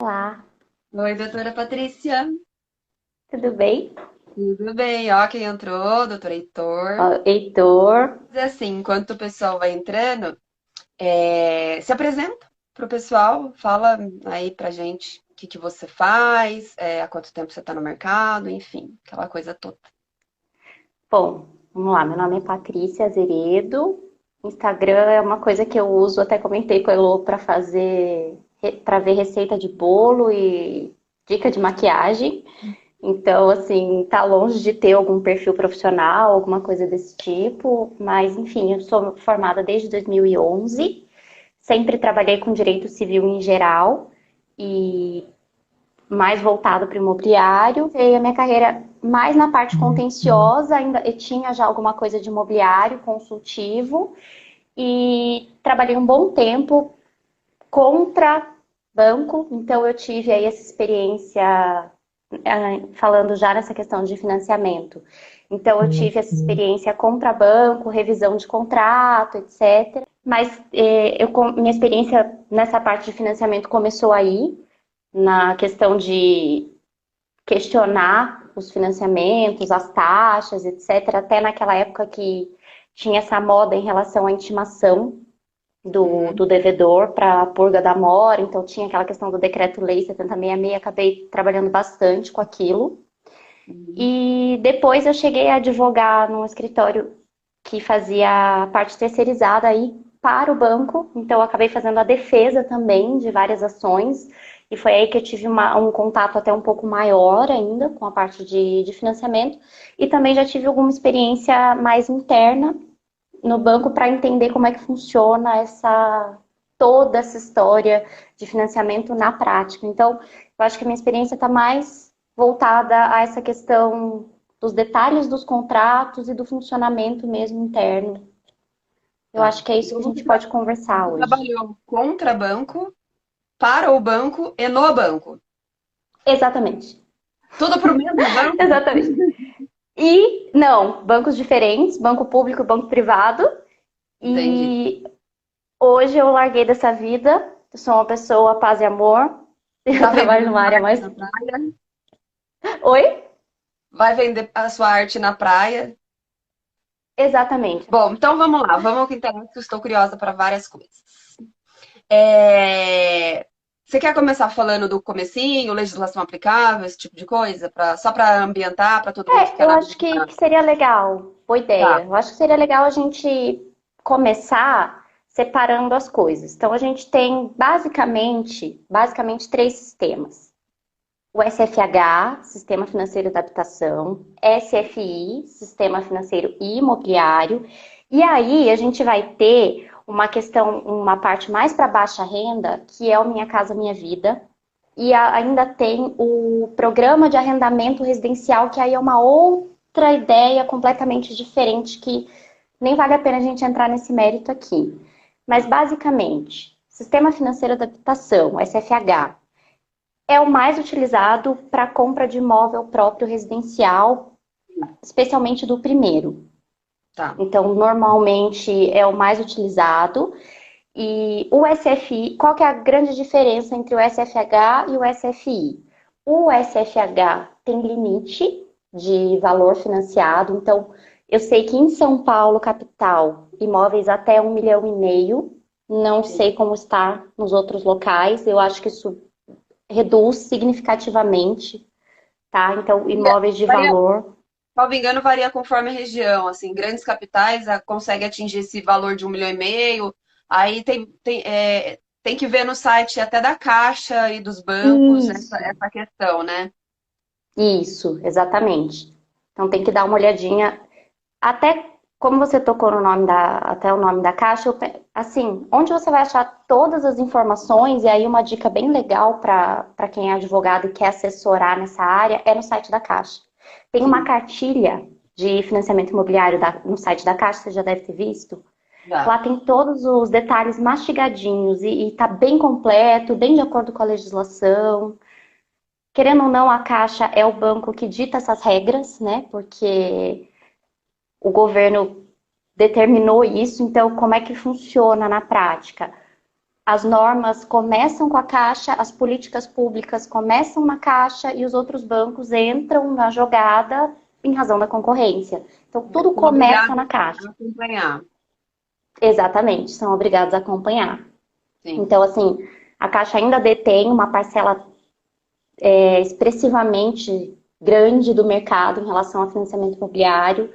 Olá, Oi, doutora Patrícia. tudo bem? Tudo bem? Ó, quem entrou, doutor Heitor. Ó, Heitor. Mas assim, enquanto o pessoal vai entrando, se apresenta pro pessoal, fala aí pra gente o que que você faz, há quanto tempo você tá no mercado, enfim, aquela coisa toda. Bom, vamos lá. Meu nome é Patrícia Azeredo. Instagram é uma coisa que eu uso, até comentei com a Elô para fazer, para ver receita de bolo e dica de maquiagem. Então, assim, tá longe de ter algum perfil profissional, alguma coisa desse tipo, mas enfim, eu sou formada desde 2011. Sempre trabalhei com direito civil em geral e mais voltado para o imobiliário. E a minha carreira mais na parte contenciosa, ainda eu tinha já alguma coisa de imobiliário, consultivo, e trabalhei um bom tempo contra banco, então eu tive aí essa experiência, falando já nessa questão de financiamento. Então eu tive essa experiência contra banco, revisão de contrato, etc. Mas minha experiência nessa parte de financiamento começou aí, na questão de questionar os financiamentos, as taxas, etc. Até naquela época que tinha essa moda em relação à intimação do Uhum. devedor para a purga da mora, então tinha aquela questão do decreto-lei 7066, acabei trabalhando bastante com aquilo. Uhum. E depois eu cheguei a advogar num escritório que fazia parte terceirizada aí para o banco, então eu acabei fazendo a defesa também de várias ações, e foi aí que eu tive um contato até um pouco maior ainda com a parte de financiamento, e também já tive alguma experiência mais interna no banco para entender como é que funciona toda essa história de financiamento na prática. Então, eu acho que a minha experiência está mais voltada a essa questão dos detalhes dos contratos e do funcionamento mesmo interno. Eu Tá. acho que é isso que Então a gente pode conversar você hoje. trabalhou contra banco, para o banco e no banco. Exatamente. Tudo pro mesmo banco? Exatamente. E não, bancos diferentes, banco público e banco privado. Entendi. E hoje eu larguei dessa vida. Eu sou uma pessoa paz e amor. Eu Tá trabalho vendendo numa área arte mais. na praia? Oi? Vai vender a sua arte na praia? Exatamente. Bom, então vamos lá, vamos ao que interessa, que eu estou curiosa para várias coisas. É, Você quer começar falando do comecinho, legislação aplicável, esse tipo de coisa, só para ambientar, para todo mundo ficar Eu na acho mesma. que seria legal, boa Tá. ideia. Eu acho que seria legal a gente começar separando as coisas. Então, a gente tem basicamente três sistemas. O SFH, Sistema Financeiro da Habitação, SFI, Sistema Financeiro e Imobiliário. E aí a gente vai ter uma questão, uma parte mais para baixa renda, que é o Minha Casa Minha Vida. E ainda tem o programa de arrendamento residencial, que aí é uma outra ideia completamente diferente, que nem vale a pena a gente entrar nesse mérito aqui. Mas basicamente, Sistema Financeiro da Habitação, SFH, é o mais utilizado para compra de imóvel próprio residencial, especialmente do primeiro. Tá. Então, normalmente é o mais utilizado. E o SFI, qual que é a grande diferença entre o SFH e o SFI? O SFH tem limite de valor financiado, então eu sei que em São Paulo, capital, imóveis até 1,5 milhão, não sei como está nos outros locais, eu acho que isso reduz significativamente, tá? Então, imóveis de Varia, valor. salvo engano, varia conforme a região. Assim, grandes capitais conseguem atingir esse valor de 1,5 milhão. Aí tem que ver no site até da Caixa e dos bancos Isso, essa questão, né? isso, exatamente. Então tem que dar uma olhadinha. Até como você tocou no nome até o nome da caixa, assim, onde você vai achar todas as informações, e aí uma dica bem legal para quem é advogado e quer assessorar nessa área é no site da Caixa. Tem uma Sim, cartilha de financiamento imobiliário no site da Caixa, você já deve ter visto. já. Lá tem todos os detalhes mastigadinhos e tá bem completo, bem de acordo com a legislação. Querendo ou não, a Caixa é o banco que dita essas regras, né? Porque o governo determinou isso, então como é que funciona na prática? as normas começam com a Caixa, as políticas públicas começam na Caixa e os outros bancos entram na jogada em razão da concorrência. Então, tudo São começa obrigados na Caixa. a acompanhar. Exatamente, são obrigados a acompanhar. Sim. Então, assim, a Caixa ainda detém uma parcela expressivamente grande do mercado em relação ao financiamento imobiliário.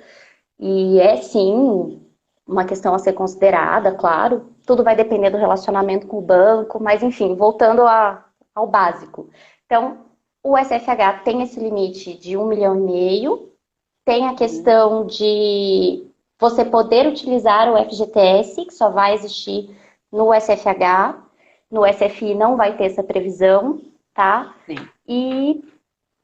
E é sim uma questão a ser considerada, claro. Tudo vai depender do relacionamento com o banco, mas enfim, voltando ao básico. Então, o SFH tem esse limite de 1,5 milhão, tem a Uhum. questão de você poder utilizar o FGTS, que só vai existir no SFH, no SFI não vai ter essa previsão, tá? Sim. E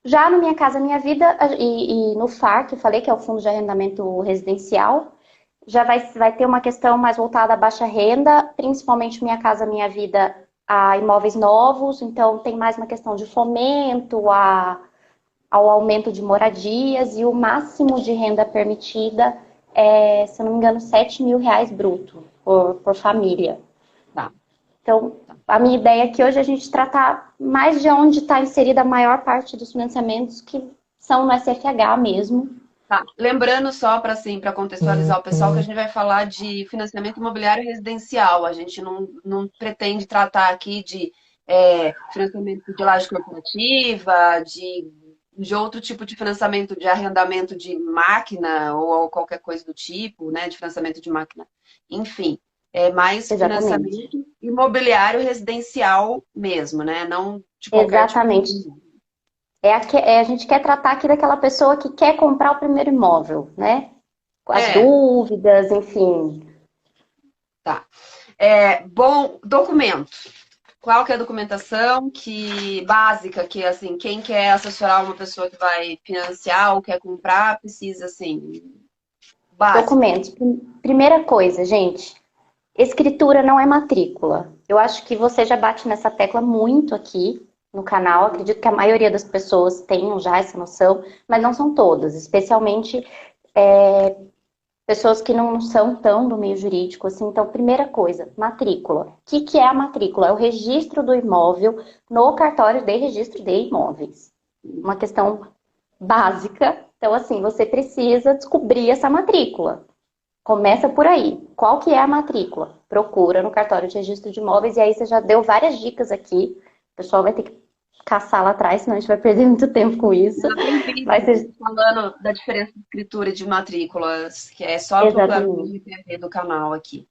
já no Minha Casa Minha Vida e no FAR, que eu falei que é o Fundo de Arrendamento Residencial, já vai ter uma questão mais voltada à baixa renda, principalmente Minha Casa Minha Vida a imóveis novos, então tem mais uma questão de fomento ao aumento de moradias e o máximo de renda permitida é, se eu não me engano, R$ 7.000 bruto por família. Tá. Então, a minha ideia aqui hoje é a gente tratar mais de onde está inserida a maior parte dos financiamentos que são no SFH mesmo. Tá. Lembrando só para assim, para contextualizar o pessoal que a gente vai falar de financiamento imobiliário residencial. A gente não pretende tratar aqui de financiamento de laje corporativa, de outro tipo de financiamento de arrendamento de máquina ou qualquer coisa do tipo, né? De financiamento de máquina. Enfim, é mais Exatamente. financiamento imobiliário residencial mesmo, né? Não de qualquer tipo de Exatamente. A gente quer tratar aqui daquela pessoa que quer comprar o primeiro imóvel, né? As é, dúvidas, enfim. tá. Bom, documento. Qual que é a documentação que básica que assim, quem quer assessorar uma pessoa que vai financiar ou quer comprar, precisa assim, básico. Documentos. Primeira coisa, gente, escritura não é matrícula. Eu acho que você já bate nessa tecla muito aqui no canal. Acredito que a maioria das pessoas tenham já essa noção, mas não são todas, especialmente pessoas que não são tão do meio jurídico assim. Então, primeira coisa, matrícula. O que é a matrícula? É o registro do imóvel no cartório de registro de imóveis. Uma questão básica. Então, assim, você precisa descobrir essa matrícula. Começa por aí. Qual que é a matrícula? Procura no cartório de registro de imóveis e aí você já deu várias dicas aqui. O pessoal vai ter que caçar lá atrás, senão a gente vai perder muito tempo com isso. Já tem Vai vídeo ser falando da diferença de escritura e de matrículas, que é só procurar no exatamente. IGTV do canal aqui.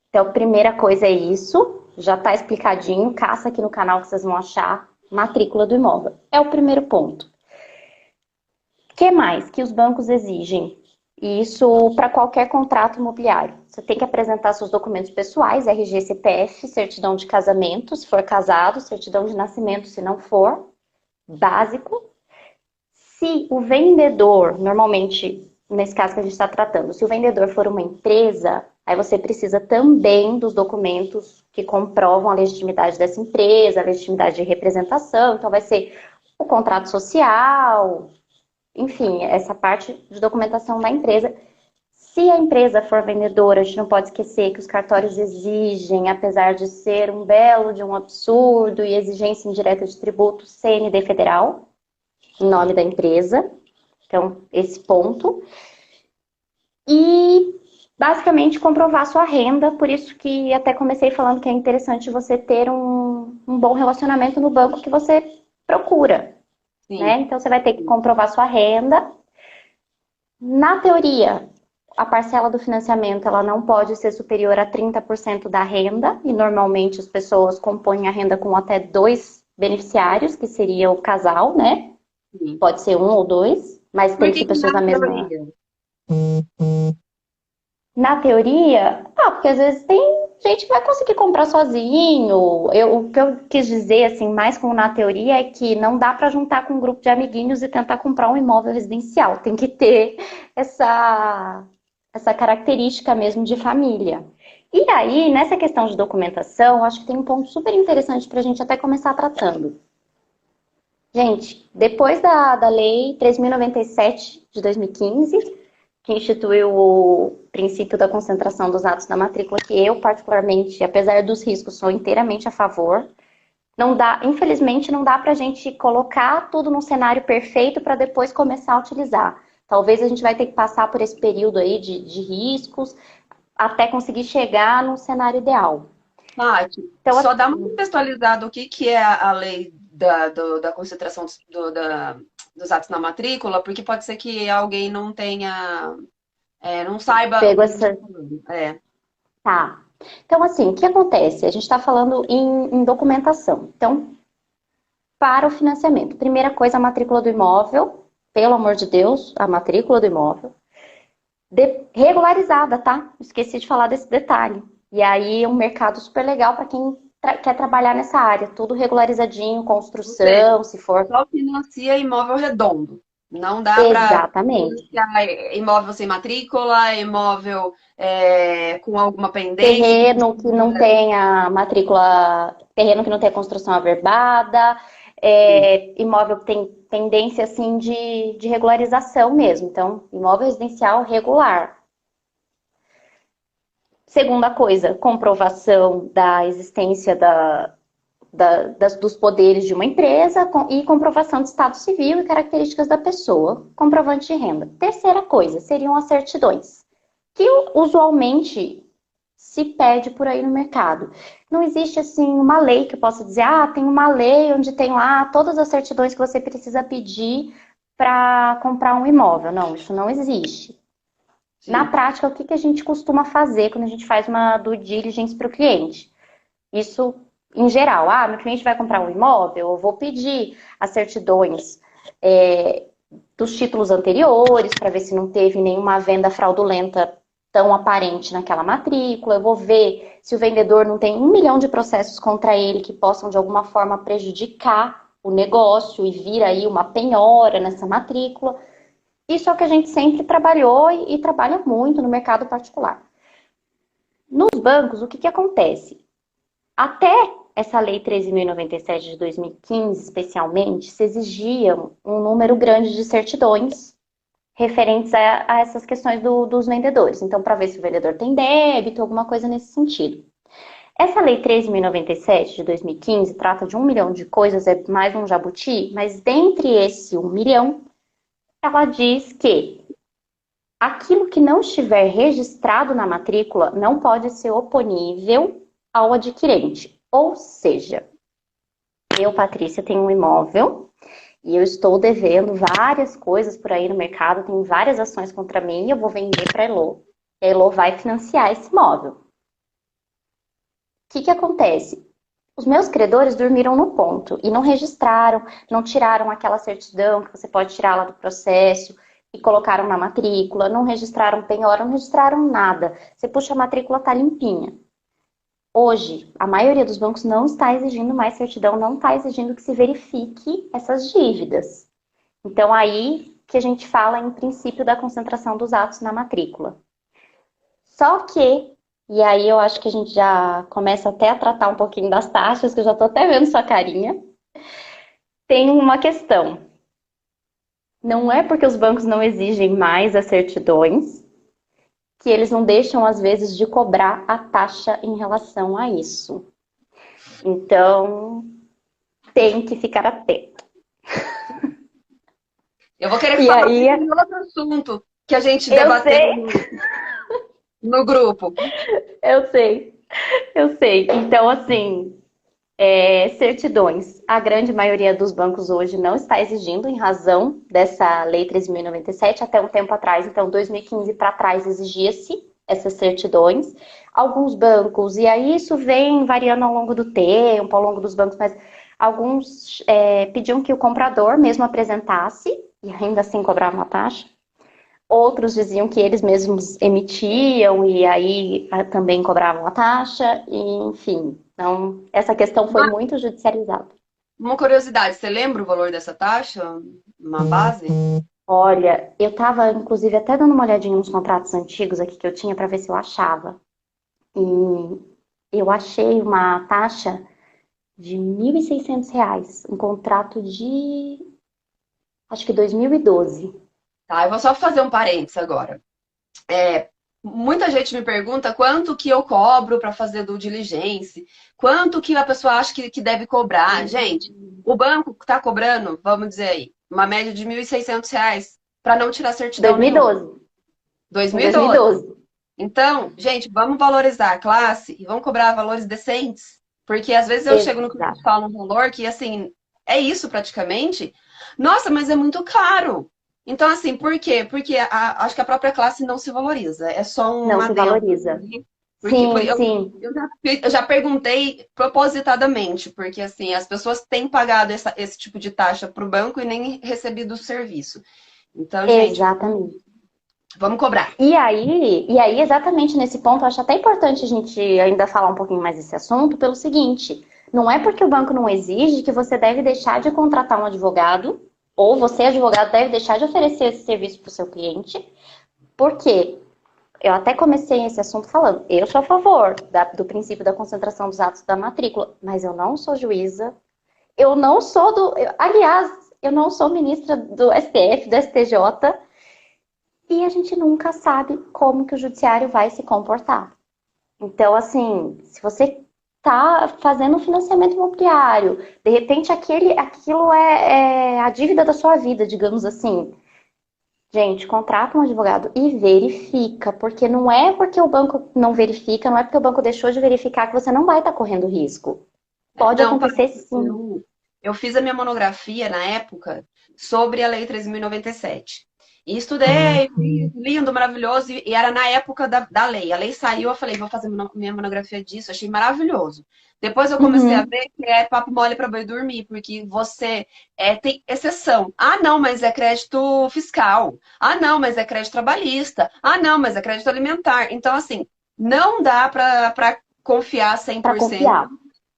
Então, primeira coisa é isso. Já está explicadinho. Caça aqui no canal que vocês vão achar matrícula do imóvel. É o primeiro ponto. O que mais que os bancos exigem? Isso para qualquer contrato imobiliário. Você tem que apresentar seus documentos pessoais, RG, CPF, certidão de casamento, se for casado, certidão de nascimento, se não for, básico. Se o vendedor, normalmente, nesse caso que a gente está tratando, se o vendedor for uma empresa, aí você precisa também dos documentos que comprovam a legitimidade dessa empresa, a legitimidade de representação. Então, vai ser o contrato social, enfim, essa parte de documentação da empresa. Se a empresa for vendedora, a gente não pode esquecer que os cartórios exigem, apesar de ser um belo de um absurdo e exigência indireta de tributo, CND federal, em nome da empresa. Então, esse ponto. E, basicamente, comprovar sua renda, por isso que até comecei falando que é interessante você ter um bom relacionamento no banco que você procura, né? Sim. Então, você vai ter que comprovar sua renda. Na teoria, a parcela do financiamento ela não pode ser superior a 30% da renda, e normalmente as pessoas compõem a renda com até dois beneficiários, que seria o casal, né? Sim. Pode ser um ou dois, mas Por tem que que ser que pessoas na da mesma. teoria? Na teoria, porque às vezes tem gente que vai conseguir comprar sozinho. O que eu quis dizer, assim, mais como na teoria, é que não dá para juntar com um grupo de amiguinhos e tentar comprar um imóvel residencial. Tem que ter essa característica mesmo de família. E aí, nessa questão de documentação, acho que tem um ponto super interessante para a gente até começar tratando. Gente, depois da Lei 3.097 de 2015, que instituiu o princípio da concentração dos atos da matrícula, que eu, particularmente, apesar dos riscos, sou inteiramente a favor. Não dá, infelizmente, não dá para a gente colocar tudo num cenário perfeito para depois começar a utilizar. Talvez a gente vai ter que passar por esse período aí de riscos até conseguir chegar num cenário ideal. Nath, Então, só dá uma assim, contextualizada o que, que é a lei da concentração dos atos na matrícula, porque pode ser que alguém não tenha, não saiba o pego que a gente está essa. falando. É, Tá. Então, assim, o que acontece? A gente está falando em documentação. Então, para o financiamento, primeira coisa, a matrícula do imóvel, pelo amor de Deus, a matrícula do imóvel, regularizada, tá? Esqueci de falar desse detalhe. E aí é um mercado super legal para quem quer trabalhar nessa área, tudo regularizadinho, ou seja, construção, se for. só financia imóvel redondo. Não dá para Exatamente. financiar imóvel sem matrícula, imóvel com alguma pendência que Terreno que não precisa. tenha matrícula, terreno que não tenha construção averbada, imóvel que tem tendência assim de regularização mesmo. Então, imóvel residencial regular. Segunda coisa, comprovação da existência dos poderes de uma empresa e comprovação de estado civil e características da pessoa, comprovante de renda. Terceira coisa, seriam as certidões, que usualmente se pede por aí no mercado. Não existe assim uma lei que eu possa dizer, tem uma lei onde tem lá todas as certidões que você precisa pedir para comprar um imóvel. Não, isso não existe. Na Sim. prática, o que a gente costuma fazer quando a gente faz uma due diligence para o cliente? Isso em geral. Meu cliente vai comprar um imóvel, eu vou pedir as certidões dos títulos anteriores para ver se não teve nenhuma venda fraudulenta tão aparente naquela matrícula. Eu vou ver se o vendedor não tem 1 milhão de processos contra ele que possam de alguma forma prejudicar o negócio e vir aí uma penhora nessa matrícula. Isso é o que a gente sempre trabalhou e trabalha muito no mercado particular. Nos bancos, o que acontece? Até essa lei 13.097 de 2015, especialmente, se exigiam um número grande de certidões referentes a essas questões dos vendedores. Então, para ver se o vendedor tem débito, alguma coisa nesse sentido. Essa lei 13.097 de 2015 trata de 1 milhão de coisas, é mais um jabuti, mas dentre esse 1 milhão, ela diz que aquilo que não estiver registrado na matrícula não pode ser oponível ao adquirente. Ou seja, eu, Patrícia, tenho um imóvel e eu estou devendo várias coisas por aí no mercado, tem várias ações contra mim e eu vou vender para a Elo. E a Elo vai financiar esse imóvel. O que acontece? Os meus credores dormiram no ponto e não registraram, não tiraram aquela certidão que você pode tirar lá do processo e colocaram na matrícula, não registraram penhora, não registraram nada. Você puxa a matrícula, tá limpinha. Hoje, a maioria dos bancos não está exigindo mais certidão, não está exigindo que se verifique essas dívidas. Então, aí que a gente fala em princípio da concentração dos atos na matrícula. Só que, e aí eu acho que a gente já começa até a tratar um pouquinho das taxas, que eu já estou até vendo sua carinha, tem uma questão. Não é porque os bancos não exigem mais as certidões que eles não deixam, às vezes, de cobrar a taxa em relação a isso. Então, tem que ficar atento. Eu vou querer E falar aí, disso em outro assunto que a gente eu debateu sei, no grupo. eu sei, eu sei. Então, assim, certidões. A grande maioria dos bancos hoje não está exigindo, em razão dessa Lei 13.097, até um tempo atrás, então 2015 para trás exigia-se essas certidões. Alguns bancos, e aí isso vem variando ao longo do tempo, ao longo dos bancos, mas alguns pediam que o comprador mesmo apresentasse, e ainda assim cobrava uma taxa. Outros diziam que eles mesmos emitiam e aí também cobravam a taxa, e, enfim. Então, essa questão foi Uma, muito judicializada. uma curiosidade, você lembra o valor dessa taxa? Uma base? Olha, eu estava, inclusive, até dando uma olhadinha nos contratos antigos aqui que eu tinha para ver se eu achava. E eu achei uma taxa de R$ 1.600, um contrato de, acho que 2012. Tá, eu vou só fazer um parênteses agora. muita gente me pergunta quanto que eu cobro para fazer due diligence, quanto que a pessoa acha que deve cobrar. Gente, o banco está cobrando, vamos dizer aí, uma média de R$ 1.600 para não tirar certidão nenhuma. 2012. Em 2012. 2012. Então, gente, vamos valorizar a classe e vamos cobrar valores decentes. Porque às vezes eu chego no cliente e Exato. falo um valor que, assim, é isso praticamente. Nossa, mas é muito caro. Então, assim, por quê? Porque acho que a própria classe não se valoriza. É só um Não se adendo valoriza. aqui. Porque Sim, sim. eu já perguntei propositadamente, porque assim, as pessoas têm pagado esse tipo de taxa para o banco e nem recebido o serviço. Então, gente, Exatamente. vamos cobrar. E aí, exatamente nesse ponto, eu acho até importante a gente ainda falar um pouquinho mais desse assunto, pelo seguinte: não é porque o banco não exige que você deve deixar de contratar um advogado, ou você, advogado, deve deixar de oferecer esse serviço para o seu cliente, porque eu até comecei esse assunto falando, eu sou a favor do princípio da concentração dos atos da matrícula, mas eu não sou juíza, eu não sou aliás, eu não sou ministra do STF, do STJ, e a gente nunca sabe como que o judiciário vai se comportar. Então, assim, se você está fazendo um financiamento imobiliário, de repente aquilo é a dívida da sua vida, digamos assim. Gente, contrata um advogado e verifica, porque não é porque o banco não verifica, não é porque o banco deixou de verificar que você não vai estar correndo risco. Pode Não, acontecer sim. eu fiz a minha monografia na época sobre a Lei 13.097. E estudei, lindo, maravilhoso, e era na época da lei. A lei saiu, eu falei, vou fazer minha monografia disso, achei maravilhoso. Depois eu comecei a Uhum. ver que é papo mole para boi dormir, porque você tem exceção. Ah, não, mas é crédito fiscal. Ah, não, mas é crédito trabalhista. Ah, não, mas é crédito alimentar. Então, assim, não dá para confiar cem Para por cento. confiar.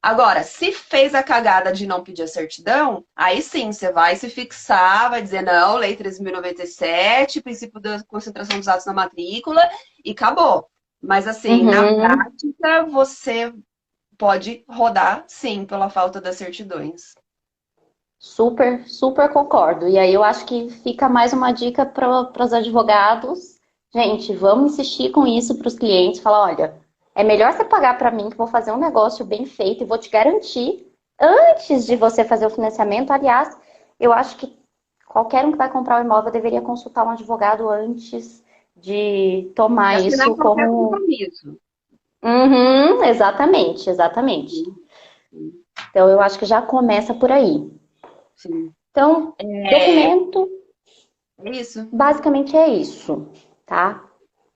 Agora, se fez a cagada de não pedir a certidão, aí sim, você vai se fixar, vai dizer, não, Lei 13.097, princípio da concentração dos atos na matrícula, e acabou. Mas, assim, na Uhum. prática, você pode rodar, sim, pela falta das certidões. Super, super concordo. E aí eu acho que fica mais uma dica para os advogados. Gente, vamos insistir com isso para os clientes. Falar, olha, é melhor você pagar para mim que vou fazer um negócio bem feito e vou te garantir antes de você fazer o financiamento. Aliás, eu acho que qualquer um que vai comprar um imóvel deveria consultar um advogado antes de E tomar assinar isso qualquer como. compromisso. Uhum, exatamente, exatamente. Sim, sim, Então eu acho que já começa por aí. sim. Então, É, documento. é isso. Basicamente é isso, tá?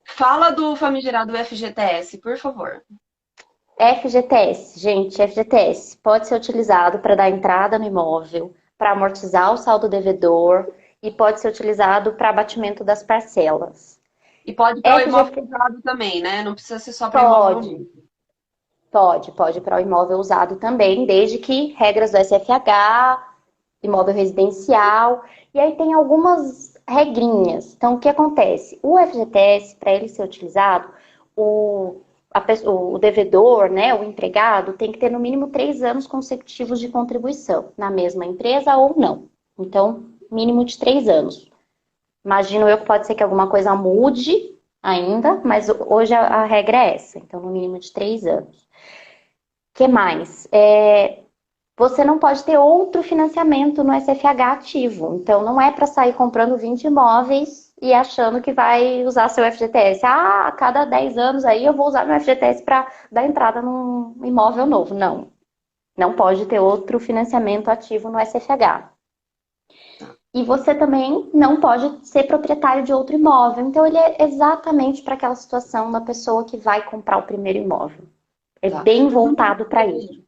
Fala do famigerado FGTS, por favor. FGTS, gente, FGTS pode ser utilizado para dar entrada no imóvel, para amortizar o saldo devedor e pode ser utilizado para abatimento das parcelas. E pode para o imóvel FGT usado também, né? Não precisa ser só para imóvel pode, novo. pode para o imóvel usado também, desde que regras do SFH, imóvel residencial, e aí tem algumas regrinhas. Então, o que acontece? O FGTS, para ele ser utilizado, o devedor, né, o empregado, tem que ter no mínimo 3 anos consecutivos de contribuição na mesma empresa ou não. Então, mínimo de 3 anos. Imagino eu que pode ser que alguma coisa mude ainda, mas hoje a regra é essa. Então, no mínimo de 3 anos. O que mais? Você não pode ter outro financiamento no SFH ativo. Então, não é para sair comprando 20 imóveis e achando que vai usar seu FGTS. Ah, a cada 10 anos aí eu vou usar meu FGTS para dar entrada num imóvel novo. Não. Não pode ter outro financiamento ativo no SFH. E você também não pode ser proprietário de outro imóvel. Então, ele é exatamente para aquela situação da pessoa que vai comprar o primeiro imóvel. É Tá. bem voltado para isso.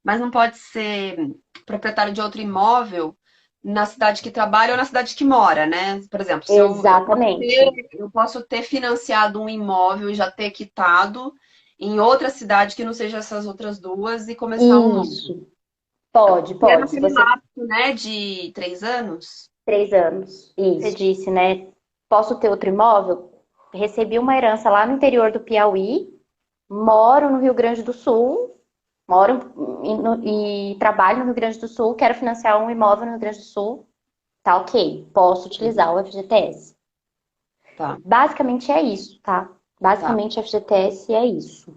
Mas não pode ser proprietário de outro imóvel na cidade que trabalha ou na cidade que mora, né? Por exemplo, se Exatamente. eu posso ter financiado um imóvel e já ter quitado em outra cidade que não seja essas outras duas e começar um novo. Isso. Pode, E é pode. Se naquele você lapso, né, de 3 anos? 3 anos. Isso. Você disse, né? Posso ter outro imóvel? Recebi uma herança lá no interior do Piauí, moro no Rio Grande do Sul, moro e trabalho no Rio Grande do Sul, quero financiar um imóvel no Rio Grande do Sul. Tá ok, posso utilizar o FGTS. Tá, Basicamente é isso, tá? tá, Basicamente FGTS é isso.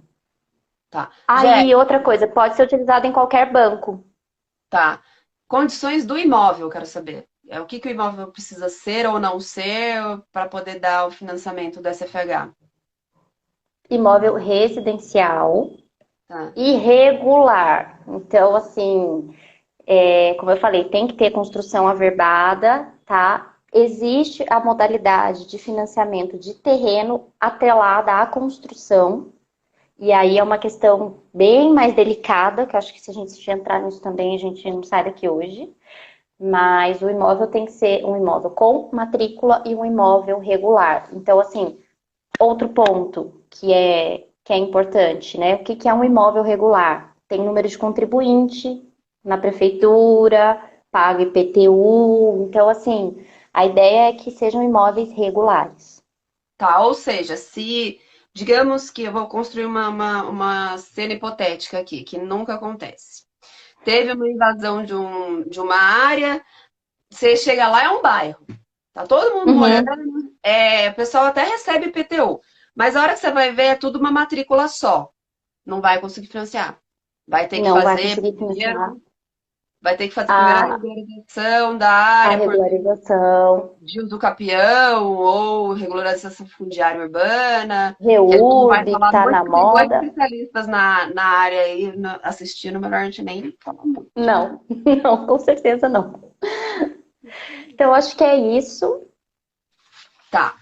tá. Jé, Aí, outra coisa, pode ser utilizado em qualquer banco. tá. Condições do imóvel, eu quero saber. É o que que o imóvel precisa ser ou não ser para poder dar o financiamento do SFH. Imóvel residencial Tá. irregular. Então, assim, como eu falei, tem que ter construção averbada, tá? Existe a modalidade de financiamento de terreno atrelada à construção, e aí é uma questão bem mais delicada, que eu acho que se a gente entrar nisso também, a gente não sai daqui hoje. Mas o imóvel tem que ser um imóvel com matrícula e um imóvel regular. Então, assim, outro ponto que é importante, né? O que que é um imóvel regular? Tem número de contribuinte na prefeitura, paga IPTU. Então, assim, a ideia é que sejam imóveis regulares. Tá, ou seja, se digamos que eu vou construir uma cena hipotética aqui, que nunca acontece. Teve uma invasão de uma área, você chega lá, é um bairro. Tá todo mundo morando, Uhum. o pessoal até recebe IPTU. Mas a hora que você vai ver, é tudo uma matrícula só. Não vai conseguir financiar. Vai ter que Não vai fazer conseguir financiar primeiro, vai ter que fazer primeiro a a, regularização da a área por regularização, de uso capião ou regularização fundiária urbana, que todo REURB, vai que falar está muito, na que tem dois moda. especialistas na área aí assistindo, melhor a gente nem falar muito. Não, não, com certeza não. Então, acho que é isso. Tá.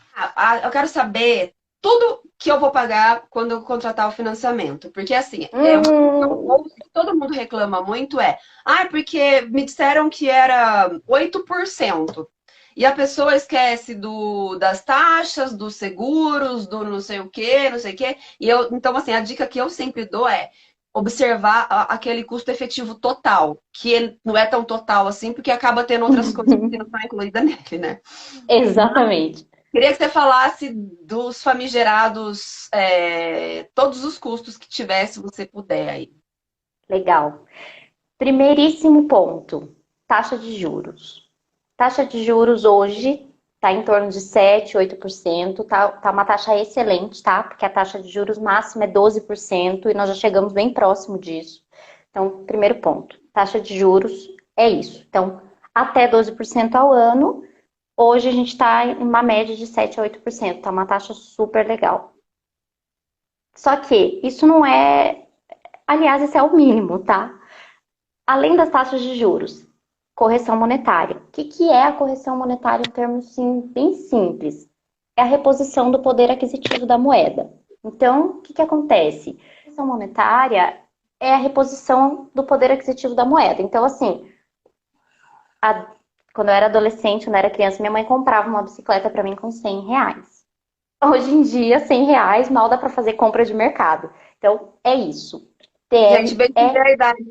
Eu quero saber tudo que eu vou pagar quando eu contratar o financiamento. Porque, assim, uma coisa que eu Hum, ouço que todo mundo reclama muito porque me disseram que era 8%. E a pessoa esquece das taxas, dos seguros, do não sei o quê, não sei o quê. Então, assim, a dica que eu sempre dou é observar aquele custo efetivo total, que não é tão total assim, porque acaba tendo outras coisas que não estão incluídas nele, né? exatamente. Queria que você falasse dos famigerados, todos os custos que tiver, se você puder aí. Legal. Primeiríssimo ponto, taxa de juros. Taxa de juros hoje está em torno de 7, 8%. Tá uma taxa excelente, tá? Porque a taxa de juros máxima é 12% e nós já chegamos bem próximo disso. Então, primeiro ponto, taxa de juros é isso. Então, até 12% ao ano. Hoje a gente está em uma média de 7 a 8%, tá uma taxa super legal. Só que isso não é, aliás, isso é o mínimo, tá? Além das taxas de juros, correção monetária. O que que é a correção monetária em termos sim, bem simples? É a reposição do poder aquisitivo da moeda. Então, o que que acontece? A correção monetária é a reposição do poder aquisitivo da moeda. Então, assim, a- quando eu era adolescente, quando eu era criança, minha mãe comprava uma bicicleta para mim com R$ 100. Hoje em dia, R$ 100 mal dá para fazer compra de mercado. Então, é isso. Gente, TR bem se vê é. a idade,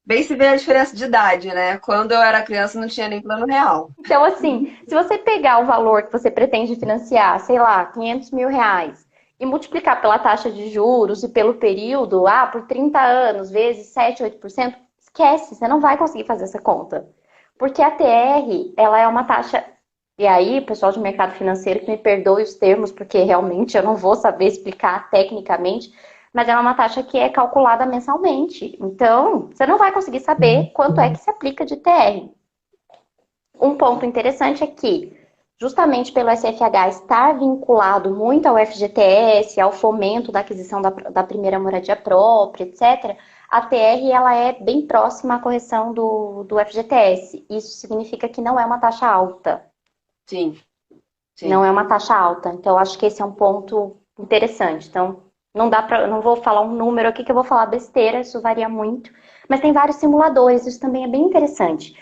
bem se vê a diferença de idade, né? Quando eu era criança não tinha nem plano real. Então, assim, se você pegar o valor que você pretende financiar, sei lá, R$ 500 mil, e multiplicar pela taxa de juros e pelo período, por 30 anos, vezes 7, 8%, esquece, você não vai conseguir fazer essa conta. Porque a TR, ela é uma taxa. E aí, pessoal de mercado financeiro, que me perdoe os termos, porque realmente eu não vou saber explicar tecnicamente, mas ela é uma taxa que é calculada mensalmente. Então, você não vai conseguir saber quanto é que se aplica de TR. Um ponto interessante é que, justamente pelo SFH estar vinculado muito ao FGTS, ao fomento da aquisição da primeira moradia própria, etc., a TR ela é bem próxima à correção do FGTS. Isso significa que não é uma taxa alta. Sim, Não sim. é uma taxa alta. Então, acho que esse é um ponto interessante. Então, não dá para, não vou falar um número aqui que eu vou falar besteira, isso varia muito. Mas tem vários simuladores, isso também é bem interessante.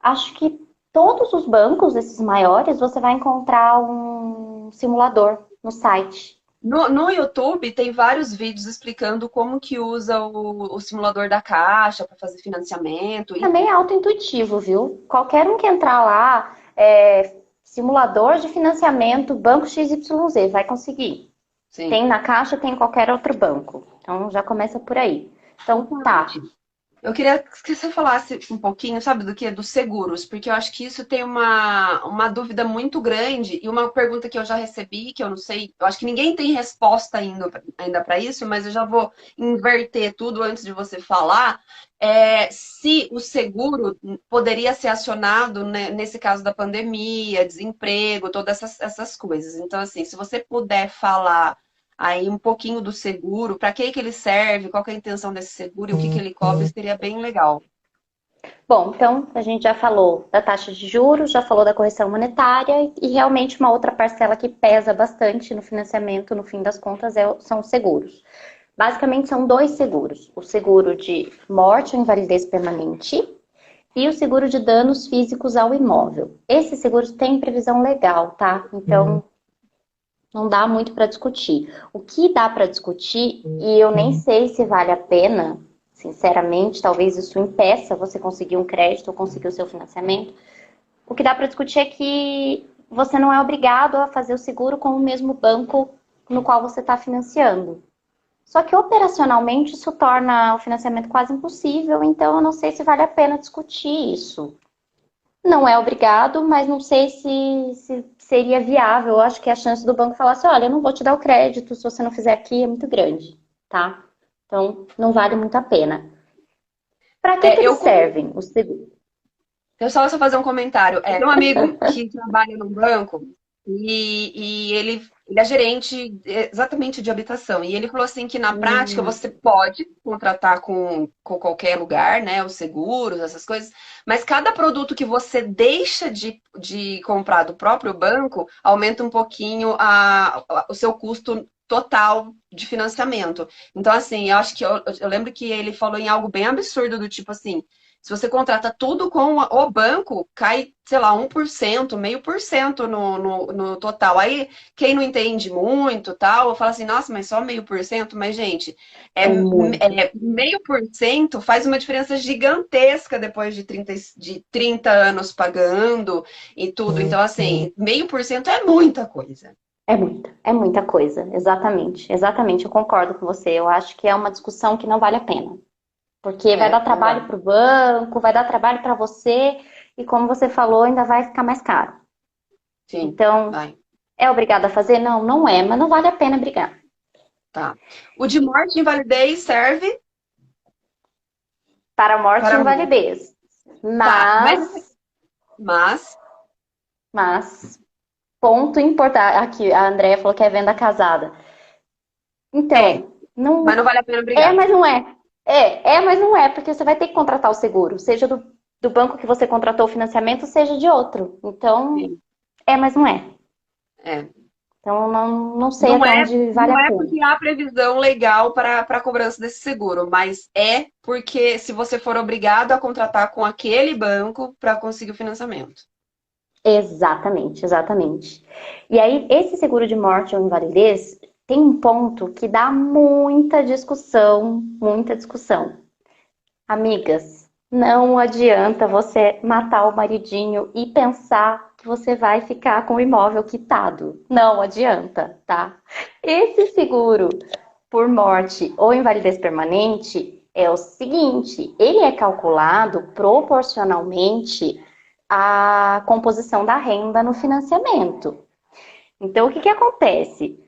Acho que todos os bancos, esses maiores, você vai encontrar um simulador no site. No YouTube tem vários vídeos explicando como que usa o simulador da Caixa para fazer financiamento. E Também é auto-intuitivo, viu? Qualquer um que entrar lá, simulador de financiamento, banco XYZ, vai conseguir. sim, Tem na Caixa, tem em qualquer outro banco. Então já começa por aí. Então tá. totalmente. Eu queria que você falasse um pouquinho, sabe, do que? Dos seguros, porque eu acho que isso tem uma dúvida muito grande e uma pergunta que eu já recebi, que eu não sei, eu acho que ninguém tem resposta ainda para isso, mas eu já vou inverter tudo antes de você falar. Se o seguro poderia ser acionado, né, nesse caso da pandemia, desemprego, todas essas coisas. Então, assim, se você puder falar aí um pouquinho do seguro, para que ele serve, qual que é a intenção desse seguro e o que ele cobre, seria bem legal. Bom, então a gente já falou da taxa de juros, já falou da correção monetária e realmente uma outra parcela que pesa bastante no financiamento, no fim das contas, são os seguros. Basicamente são dois seguros: o seguro de morte ou invalidez permanente e o seguro de danos físicos ao imóvel. Esses seguros têm previsão legal, tá? Então não dá muito para discutir. O que dá para discutir, e eu nem sei se vale a pena, sinceramente, talvez isso impeça você conseguir um crédito ou conseguir o seu financiamento. O que dá para discutir é que você não é obrigado a fazer o seguro com o mesmo banco no qual você está financiando. Só que operacionalmente isso torna o financiamento quase impossível, então eu não sei se vale a pena discutir isso. Não é obrigado, mas não sei se seria viável. Eu acho que a chance do banco falar assim, olha, eu não vou te dar o crédito se você não fizer aqui é muito grande, tá? Então, não vale muito a pena. Para que Eu, eles servem, os seguros? só fazer um comentário. Eu tenho um amigo que trabalha num banco e ele é gerente exatamente de habitação. E ele falou assim que na prática você pode contratar com qualquer lugar, né? Os seguros, essas coisas, mas cada produto que você deixa de comprar do próprio banco aumenta um pouquinho o seu custo total de financiamento. Então, assim, eu acho que eu lembro que ele falou em algo bem absurdo, do tipo assim. Se você contrata tudo com o banco, cai, sei lá, 1%, 0,5% no total. Aí, quem não entende muito, tal, fala assim, nossa, mas só 0,5%? Mas, gente, É muito. 0,5% faz uma diferença gigantesca depois de 30 anos pagando e tudo. Então, assim, 0,5% é muita coisa. É muita coisa, exatamente. Exatamente, eu concordo com você. Eu acho que é uma discussão que não vale a pena. Porque vai dar Não trabalho vale. para o banco, vai dar trabalho para você, e como você falou, ainda vai ficar mais caro. Sim, Então, vai. é obrigado a fazer? Não, não é, mas não vale a pena brigar. Tá. O de morte e invalidez serve Para morte e para morte. invalidez. Tá, mas Mas, ponto importante. Aqui, a Andrea falou que é venda casada. é, Então, mas não não vale a pena é, brigar. mas não é. Mas não é, porque você vai ter que contratar o seguro, seja do banco que você contratou o financiamento, seja de outro. Então, Sim. mas não é. É. Então, não sei Não até é, onde vale não a é pena. porque há previsão legal para a cobrança desse seguro, mas é porque se você for obrigado a contratar com aquele banco para conseguir o financiamento. Exatamente, exatamente. E aí, esse seguro de morte ou invalidez tem um ponto que dá muita discussão, muita discussão. Amigas, não adianta você matar o maridinho e pensar que você vai ficar com o imóvel quitado. Não adianta, tá? Esse seguro por morte ou invalidez permanente é o seguinte, ele é calculado proporcionalmente à composição da renda no financiamento. Então, o que que acontece?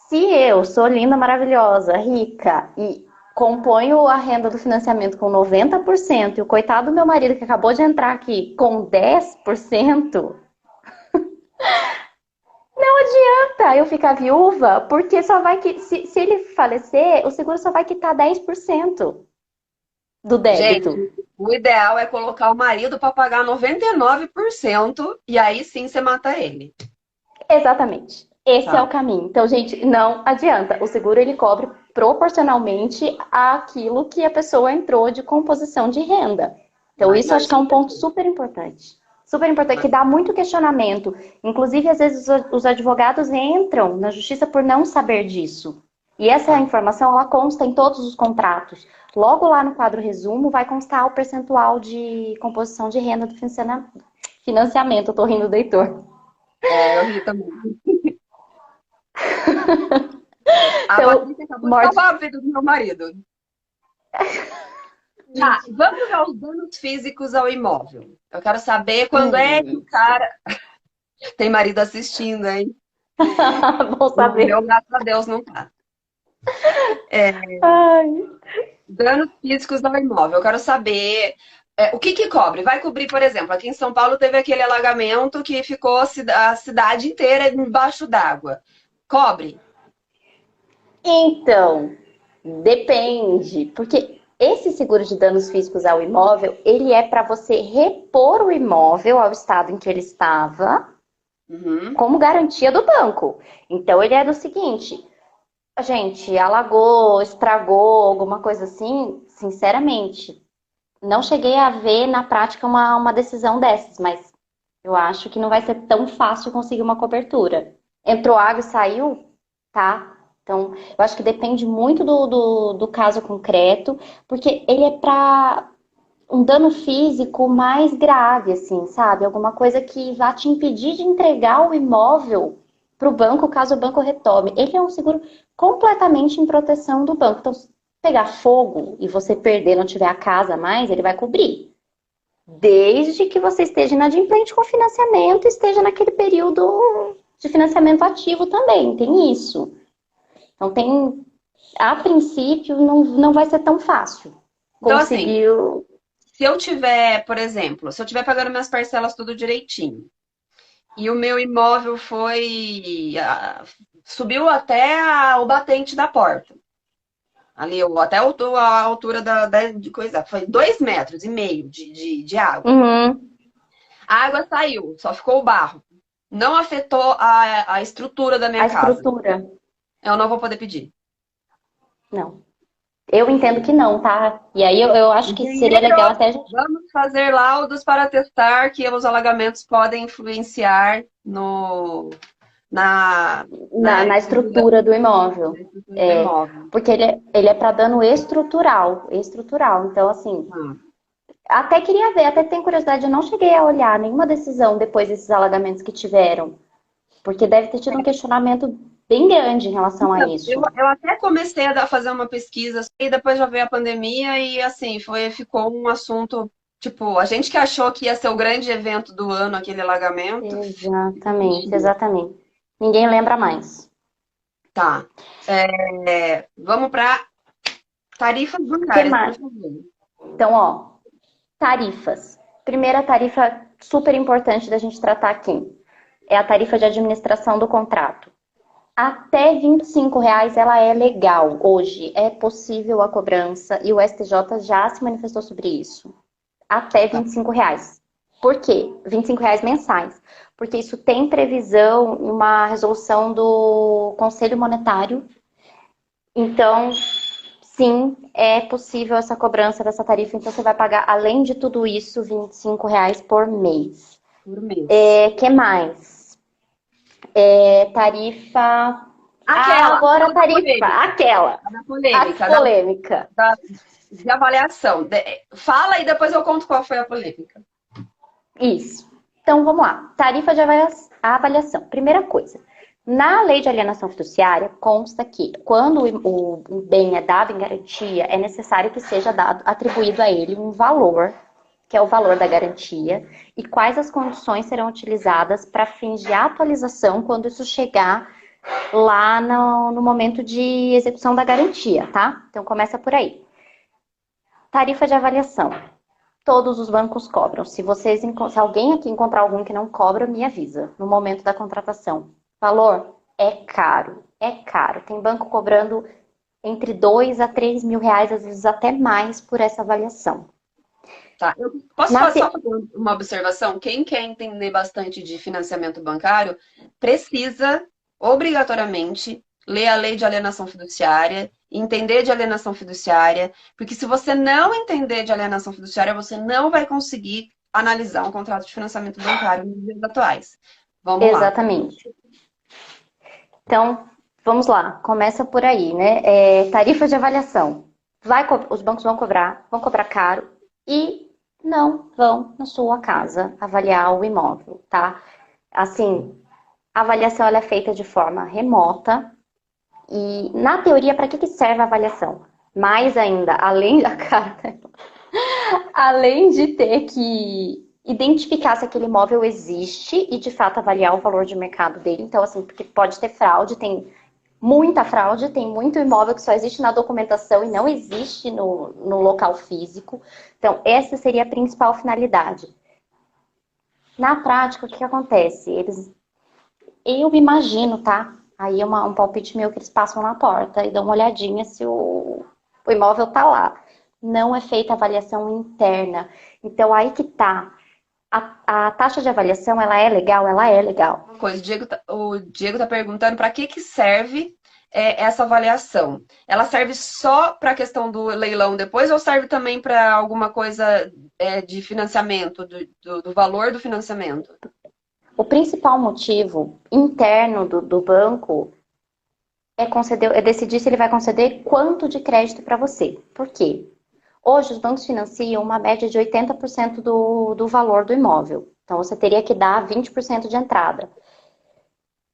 Se eu sou linda, maravilhosa, rica e componho a renda do financiamento com 90% e o coitado do meu marido que acabou de entrar aqui com 10%, não adianta eu ficar viúva, porque só vai que se ele falecer, o seguro só vai quitar 10% do Gente, débito. o ideal é colocar o marido para pagar 99% e aí sim você mata ele. Exatamente. Esse é o Tá. caminho. Então, gente, não adianta. O seguro ele cobre proporcionalmente àquilo que a pessoa entrou de composição de renda. Então, Mas isso eu não, acho que isso é um não ponto adianta. super importante. Super importante, que Mas, dá muito questionamento. Inclusive, às vezes, os advogados entram na justiça por não saber disso. E essa tá. informação, ela consta em todos os contratos. Logo lá no quadro resumo, vai constar o percentual de composição de renda do financiamento. Eu tô rindo do Heitor. Eu ri também. A Então, Patrícia acabou de morte salvar a vida do meu marido. Tá, vamos aos danos físicos ao imóvel. Eu quero saber quando é que o Hum. cara tem marido assistindo, hein? Bom O meu, saber. graças a Deus, não tá. É, Ai. danos físicos ao imóvel. Eu quero saber o que que cobre. Vai cobrir, por exemplo, aqui em São Paulo teve aquele alagamento que ficou a cidade inteira embaixo d'água. Cobre? Então, depende, porque esse seguro de danos físicos ao imóvel, ele é para você repor o imóvel ao estado em que ele estava, Uhum. como garantia do banco. Então, ele é do seguinte: a gente alagou, estragou, alguma coisa assim, sinceramente, não cheguei a ver na prática uma decisão dessas, mas eu acho que não vai ser tão fácil conseguir uma cobertura. Entrou água e saiu, tá? Então, eu acho que depende muito do caso concreto, porque ele é para um dano físico mais grave, assim, sabe? Alguma coisa que vá te impedir de entregar o imóvel para o banco caso o banco retome. Ele é um seguro completamente em proteção do banco. Então, se pegar fogo e você perder, não tiver a casa mais, ele vai cobrir. Desde que você esteja inadimplente com financiamento, esteja naquele período de financiamento ativo também, tem isso. Então tem, a princípio, não vai ser tão fácil Então, assim, conseguir. se eu tiver, por exemplo, se eu tiver pagando minhas parcelas tudo direitinho, e o meu imóvel subiu até o batente da porta. Ali, até a altura de coisa. Foi 2,5 metros de água. Uhum, A água saiu, só ficou o barro. Não afetou a estrutura da a minha casa. estrutura, Eu não vou poder pedir. não. Eu entendo que não, tá? E aí eu acho que seria legal Engenheiro, até a gente vamos fazer laudos para testar que os alagamentos podem influenciar na, na estrutura do na imóvel. estrutura do É, imóvel. porque ele é para dano estrutural, estrutural. Então, assim, Ah, até queria ver, até tenho curiosidade, eu não cheguei a olhar nenhuma decisão depois desses alagamentos que tiveram, porque deve ter tido um questionamento bem grande em relação a então, eu, isso. eu até comecei a fazer uma pesquisa e depois já veio a pandemia e assim, ficou um assunto, tipo, a gente que achou que ia ser o grande evento do ano, aquele alagamento, ficou Exatamente, mexido. exatamente. Ninguém lembra mais. Tá. Vamos para tarifas O que bancárias, por mais? favor. Então, ó, tarifas. Primeira tarifa super importante da gente tratar aqui é a tarifa de administração do contrato. Até R$ 25 ela é legal hoje, é possível a cobrança e o STJ já se manifestou sobre isso. Até Tá. R$ 25. Por quê? R$ 25 mensais. Porque isso tem previsão em uma resolução do Conselho Monetário. Então, sim, é possível essa cobrança dessa tarifa. Então, você vai pagar, além de tudo isso, R$ 25 por mês. Por mês. Que mais? Tarifa. Ah, agora a Aquela da tarifa. polêmica. Aquela. A da As polêmica, polêmicas. de avaliação. Fala e depois eu conto qual foi a polêmica. Isso. Então, vamos lá. Tarifa de avaliação. Primeira coisa. Na lei de alienação fiduciária, consta que quando o bem é dado em garantia, é necessário que seja atribuído a ele um valor, que é o valor da garantia, e quais as condições serão utilizadas para fins de atualização quando isso chegar lá no momento de execução da garantia, tá? Então, começa por aí. Tarifa de avaliação. Todos os bancos cobram. Se alguém aqui encontrar algum que não cobra, me avisa no momento da contratação. Valor é caro, é caro. Tem banco cobrando entre R$ 2 a R$ 3.000, às vezes até mais por essa avaliação. Tá. Eu posso Na só te... fazer uma observação? Quem quer entender bastante de financiamento bancário precisa, obrigatoriamente, ler a lei de alienação fiduciária, entender de alienação fiduciária, porque se você não entender de alienação fiduciária, você não vai conseguir analisar um contrato de financiamento bancário nos dias atuais. Vamos lá. Exatamente. Então, vamos lá. Começa por aí, né? Tarifa de avaliação. Os bancos vão cobrar caro e não vão na sua casa avaliar o imóvel, tá? Assim, a avaliação ela é feita de forma remota e, na teoria, para que serve a avaliação? Mais ainda, além da carta. Além de ter que identificar se aquele imóvel existe e de fato avaliar o valor de mercado dele. Então, assim, porque pode ter fraude, tem muita fraude, tem muito imóvel que só existe na documentação e não existe no local físico. Então, essa seria a principal finalidade. Na prática, o que acontece? Eu imagino, tá? Aí é um palpite meu que eles passam na porta e dão uma olhadinha se o imóvel tá lá. Não é feita avaliação interna. Então, aí que tá. A taxa de avaliação, ela é legal? Ela é legal. Uma coisa, o Diego tá perguntando para que serve essa avaliação. Ela serve só para a questão do leilão depois ou serve também para alguma coisa de financiamento, do valor do financiamento? O principal motivo interno do banco é decidir se ele vai conceder quanto de crédito para você. Por quê? Hoje, os bancos financiam uma média de 80% do valor do imóvel. Então, você teria que dar 20% de entrada.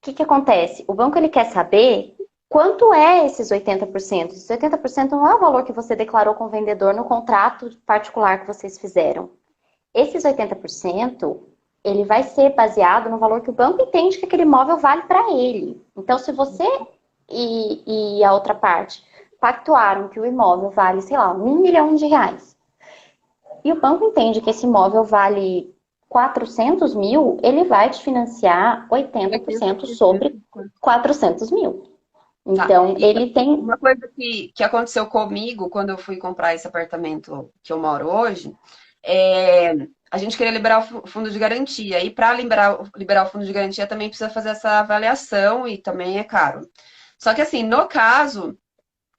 O que acontece? O banco ele quer saber quanto é esses 80%. Esses 80% não é o valor que você declarou com o vendedor no contrato particular que vocês fizeram. Esses 80%, ele vai ser baseado no valor que o banco entende que aquele imóvel vale para ele. Então, se você e a outra parte pactuaram que o imóvel vale, sei lá, R$ 1 milhão, e o banco entende que esse imóvel vale 400 mil, ele vai te financiar 80% sobre 400 mil. Tá. Então, E ele tem. uma coisa que aconteceu comigo quando eu fui comprar esse apartamento que eu moro hoje, a gente queria liberar o fundo de garantia. E para liberar o fundo de garantia também precisa fazer essa avaliação e também é caro. Só que assim, no caso,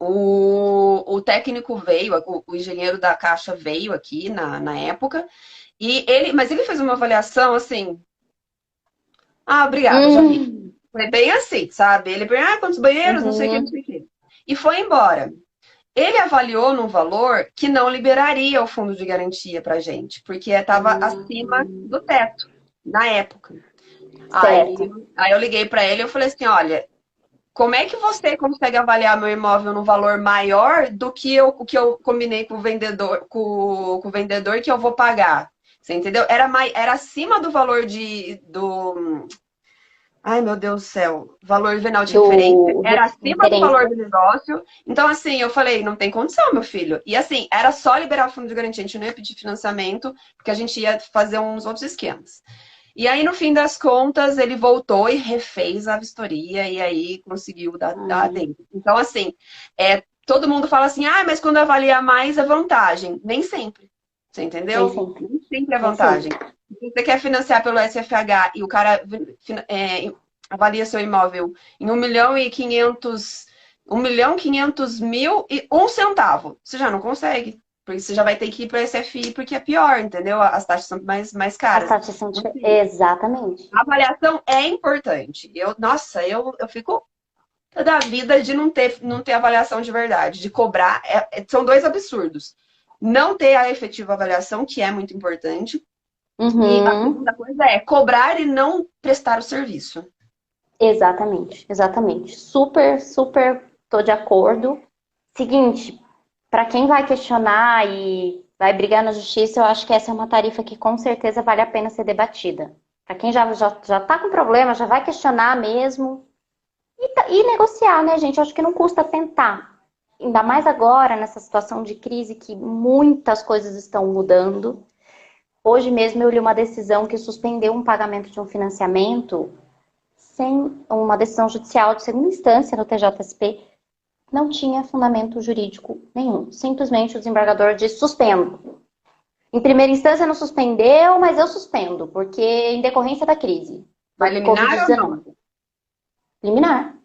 o técnico veio, o engenheiro da Caixa veio aqui na época, mas ele fez uma avaliação assim, obrigada, já vi. Hum, Foi bem assim, sabe? Ele perguntou, quantos banheiros, não sei o que, não uhum, sei o que. E foi embora. Ele avaliou num valor que não liberaria o fundo de garantia pra gente, porque estava acima hum, do teto, na época. Aí, certo. aí eu liguei para ele e eu falei assim, olha, como é que você consegue avaliar meu imóvel num valor maior do que o que eu combinei com o vendedor, com o vendedor que eu vou pagar? Você entendeu? Era acima do valor do. Ai, meu Deus do céu. Valor venal de referência. Do Era acima do valor referência. do negócio. Então, assim, eu falei, não tem condição, meu filho. E assim, era só liberar o fundo de garantia. A gente não ia pedir financiamento, porque a gente ia fazer uns outros esquemas. E aí, no fim das contas, ele voltou e refez a vistoria e aí conseguiu dar Hum, dentro. Então, assim, todo mundo fala assim, mas quando avalia mais é vantagem. Nem sempre. Você nem entendeu? sempre. Nem sempre é Nem vantagem. sempre. Se você quer financiar pelo SFH e o cara avalia seu imóvel em 1.500.000, 1.500.000 e um centavo, você já não consegue. Porque você já vai ter que ir para o SFI porque é pior, entendeu? As taxas são mais As caras. taxas são Então, diferentes. assim, Exatamente. a avaliação é importante. Nossa, eu fico da vida de não ter avaliação de verdade, de cobrar. São dois absurdos. Não ter a efetiva avaliação, que é muito importante, e a segunda Uhum. coisa é cobrar e não prestar o serviço. Exatamente, exatamente. Super, super tô de acordo. Seguinte, para quem vai questionar e vai brigar na justiça, eu acho que essa é uma tarifa que com certeza vale a pena ser debatida. Para quem já tá com problema, já vai questionar mesmo e negociar, né, gente? Eu acho que não custa tentar. Ainda mais agora, nessa situação de crise que muitas coisas estão mudando. Hoje mesmo eu li uma decisão que suspendeu um pagamento de um financiamento sem uma decisão judicial de segunda instância no TJSP, não tinha fundamento jurídico nenhum. Simplesmente o desembargador disse suspendo. Em primeira instância não suspendeu, mas eu suspendo, porque em decorrência da crise Vai do eliminar ou não? Covid-19. Liminar.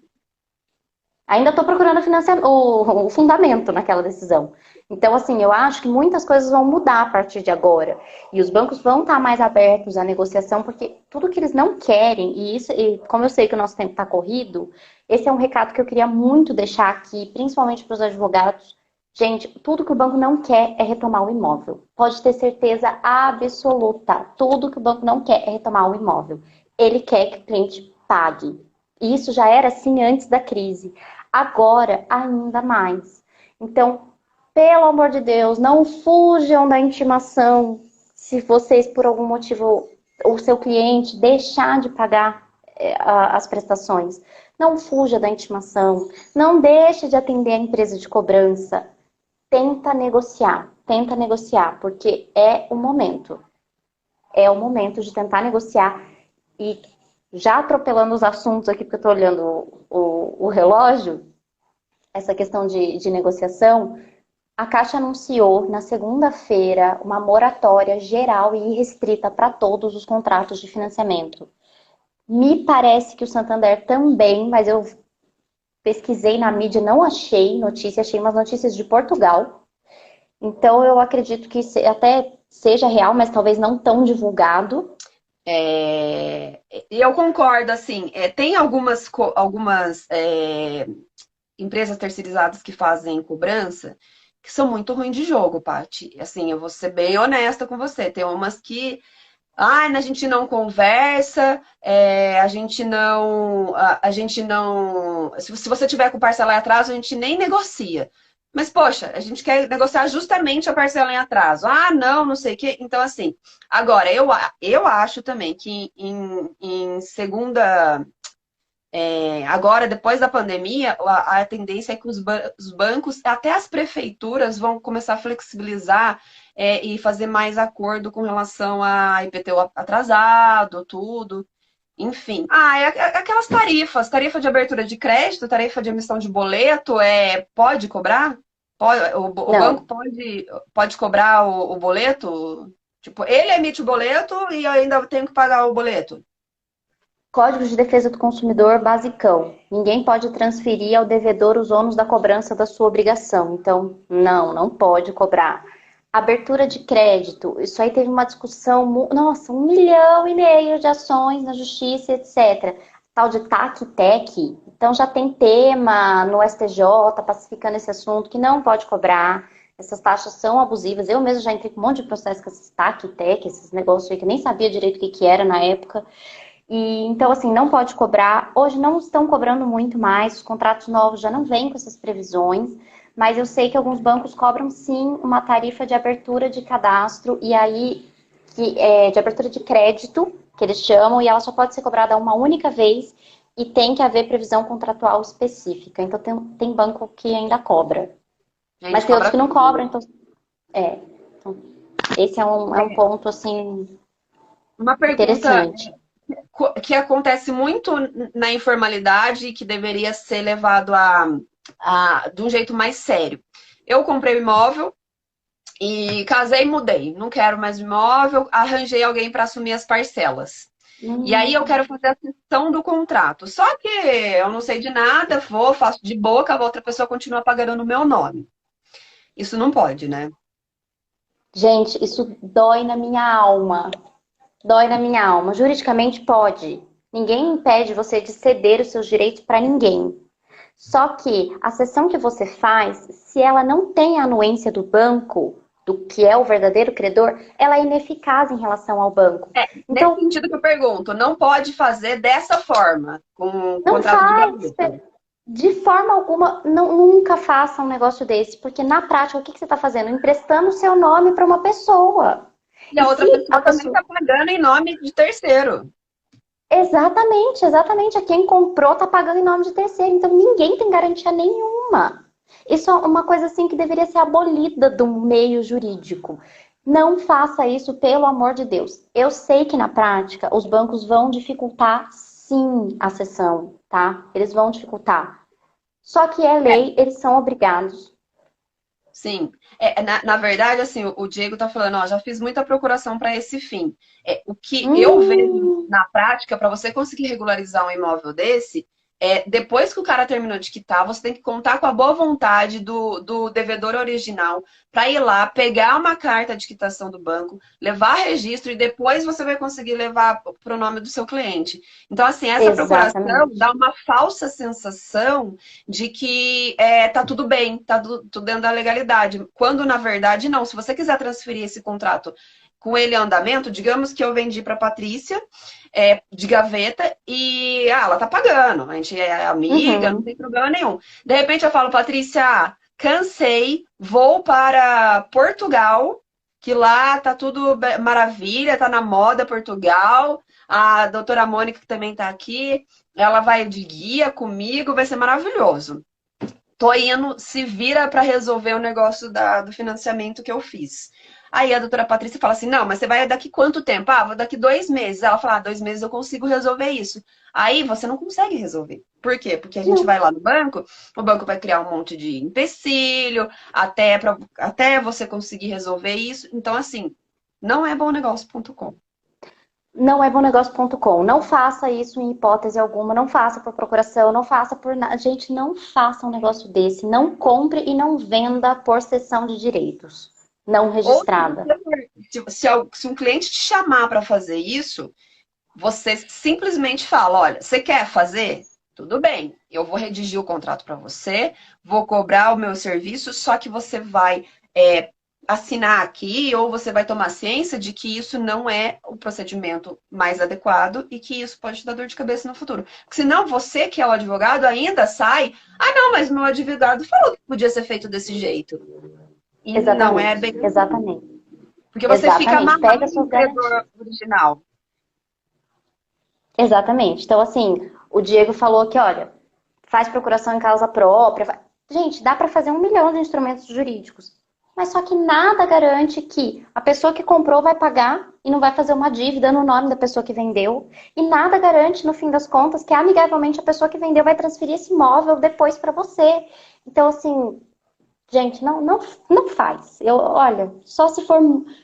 Ainda estou procurando o fundamento naquela decisão. Então, assim, eu acho que muitas coisas vão mudar a partir de agora. E os bancos vão estar mais abertos à negociação, porque tudo que eles não querem, e como eu sei que o nosso tempo está corrido, esse é um recado que eu queria muito deixar aqui, principalmente para os advogados. Gente, tudo que o banco não quer é retomar o imóvel. Pode ter certeza absoluta. Tudo que o banco não quer é retomar o imóvel. Ele quer que o cliente pague. E isso já era assim antes da crise. Agora, ainda mais. Então, pelo amor de Deus, não fujam da intimação. Se vocês, por algum motivo, o seu cliente deixar de pagar as prestações, não fuja da intimação. Não deixe de atender a empresa de cobrança. Tenta negociar, porque é o momento. É o momento de tentar negociar. E já atropelando os assuntos aqui, porque eu estou olhando o relógio, essa questão de negociação, a Caixa anunciou na segunda-feira uma moratória geral e irrestrita para todos os contratos de financiamento. Me parece que o Santander também, mas eu pesquisei na mídia, não achei notícia, achei umas notícias de Portugal. Então eu acredito que até seja real, mas talvez não tão divulgado. E eu concordo, assim, tem algumas empresas terceirizadas que fazem cobrança que são muito ruins de jogo, Paty. Assim, eu vou ser bem honesta com você. Tem umas que a gente não conversa, a gente não. Se você tiver com parcela em atraso, a gente nem negocia. Mas, poxa, a gente quer negociar justamente a parcela em atraso. Ah, não, não sei o quê. Então, assim, agora, eu acho também que em segunda. Agora, depois da pandemia, a tendência é que os bancos, até as prefeituras, vão começar a flexibilizar e fazer mais acordo com relação a IPTU atrasado, tudo. Enfim. Aquelas tarifas, tarifa de abertura de crédito, tarifa de emissão de boleto, pode cobrar? O banco Não. pode cobrar o boleto? Tipo, ele emite o boleto e eu ainda tenho que pagar o boleto. Código de Defesa do Consumidor basicão. Ninguém pode transferir ao devedor os ônus da cobrança da sua obrigação. Então, não pode cobrar. Abertura de crédito. Isso aí teve uma discussão, nossa, 1,5 milhão de ações na justiça, etc. Tal de TAC-TEC. Então já tem tema no STJ pacificando esse assunto que não pode cobrar. Essas taxas são abusivas. Eu mesmo já entrei com um monte de processo com esses TAC-TEC, esses negócios aí que eu nem sabia direito o que era na época. E então, assim, não pode cobrar. Hoje não estão cobrando muito mais, os contratos novos já não vêm com essas previsões, mas eu sei que alguns bancos cobram sim uma tarifa de abertura de cadastro, e aí de abertura de crédito, que eles chamam, e ela só pode ser cobrada uma única vez e tem que haver previsão contratual específica. Então tem banco que ainda cobra. A Mas gente tem outros cobra que não tudo. cobram, então. É. Então, esse é um ponto assim Uma pergunta interessante. que acontece muito na informalidade e que deveria ser levado de um jeito mais sério. Eu comprei um imóvel e casei e mudei. Não quero mais imóvel, arranjei alguém para assumir as parcelas. E aí eu Hum. quero fazer a cessão do contrato. Só que eu não sei de nada, faço de boca, a outra pessoa continua pagando no meu nome. Isso não pode, né? Gente, isso dói na minha alma. Dói na minha alma. Juridicamente pode. Ninguém impede você de ceder os seus direitos para ninguém. Só que a cessão que você faz, se ela não tem a anuência do banco, do que é o verdadeiro credor, ela é ineficaz em relação ao banco. Nesse Então, sentido que eu pergunto, não pode fazer dessa forma, com um não contrato de faz. gaveta. De forma alguma, nunca faça um negócio desse, porque na prática, o que você está fazendo? Emprestando o seu nome para uma pessoa. E E a outra se a pessoa também pessoa. está pagando em nome de terceiro. Exatamente, exatamente. A quem comprou está pagando em nome de terceiro, então ninguém tem garantia nenhuma. Isso é uma coisa assim que deveria ser abolida do meio jurídico. Não faça isso, pelo amor de Deus. Eu sei que na prática os bancos vão dificultar sim a cessão, tá? Eles vão dificultar. Só que é É, lei, eles são obrigados. sim. Na verdade, assim, o Diego tá falando, ó, já fiz muita procuração para esse fim. O que eu vejo Hum, na prática, para você conseguir regularizar um imóvel desse, depois que o cara terminou de quitar, você tem que contar com a boa vontade do devedor original para ir lá, pegar uma carta de quitação do banco, levar registro e depois você vai conseguir levar para o nome do seu cliente. Então, assim, essa procuração exatamente. dá uma falsa sensação de que tá tudo bem, tá tudo dentro da legalidade. Quando, na verdade, não. Se você quiser transferir esse contrato com ele em andamento, digamos que eu vendi para Patrícia de gaveta e ela tá pagando. A gente é amiga, não Uhum. tem problema nenhum. De repente eu falo, Patrícia, cansei, vou para Portugal, que lá tá tudo maravilha, tá na moda Portugal. A doutora Mônica, que também tá aqui, ela vai de guia comigo, vai ser maravilhoso. Tô indo, se vira para resolver o negócio do financiamento que eu fiz. Aí a doutora Patrícia fala assim: não, mas você vai daqui quanto tempo? Ah, vou daqui 2 meses. Ela fala: 2 meses eu consigo resolver isso. Aí você não consegue resolver. Por quê? Porque a gente vai Não, lá no banco, o banco vai criar um monte de empecilho até você conseguir resolver isso. Então, assim, não é bomnegócio.com. não é bonegócio.com. Não faça isso em hipótese alguma. Não faça por procuração. Não faça por nada. Gente, não faça um negócio desse. Não compre e não venda por cessão de direitos não Ou se, registrada. se um cliente te chamar para fazer isso, você simplesmente fala: olha, você quer fazer? Tudo bem, eu vou redigir o contrato para você, vou cobrar o meu serviço, só que você vai assinar aqui ou você vai tomar ciência de que isso não é o procedimento mais adequado e que isso pode te dar dor de cabeça no futuro. Porque senão você, que é o advogado, ainda sai: ah, não, mas meu advogado falou que podia ser feito desse jeito. E não é Exatamente. bem assim. Exatamente. Porque você fica Exatamente. amarrado Pega no suas credor garantias. original. Exatamente. Então, assim, o Diego falou que, olha, faz procuração em causa própria. Gente, dá para fazer 1 milhão de instrumentos jurídicos. Mas só que nada garante que a pessoa que comprou vai pagar e não vai fazer uma dívida no nome da pessoa que vendeu. E nada garante, no fim das contas, que amigavelmente a pessoa que vendeu vai transferir esse imóvel depois para você. Então, assim, gente, não faz. Olha, só se for,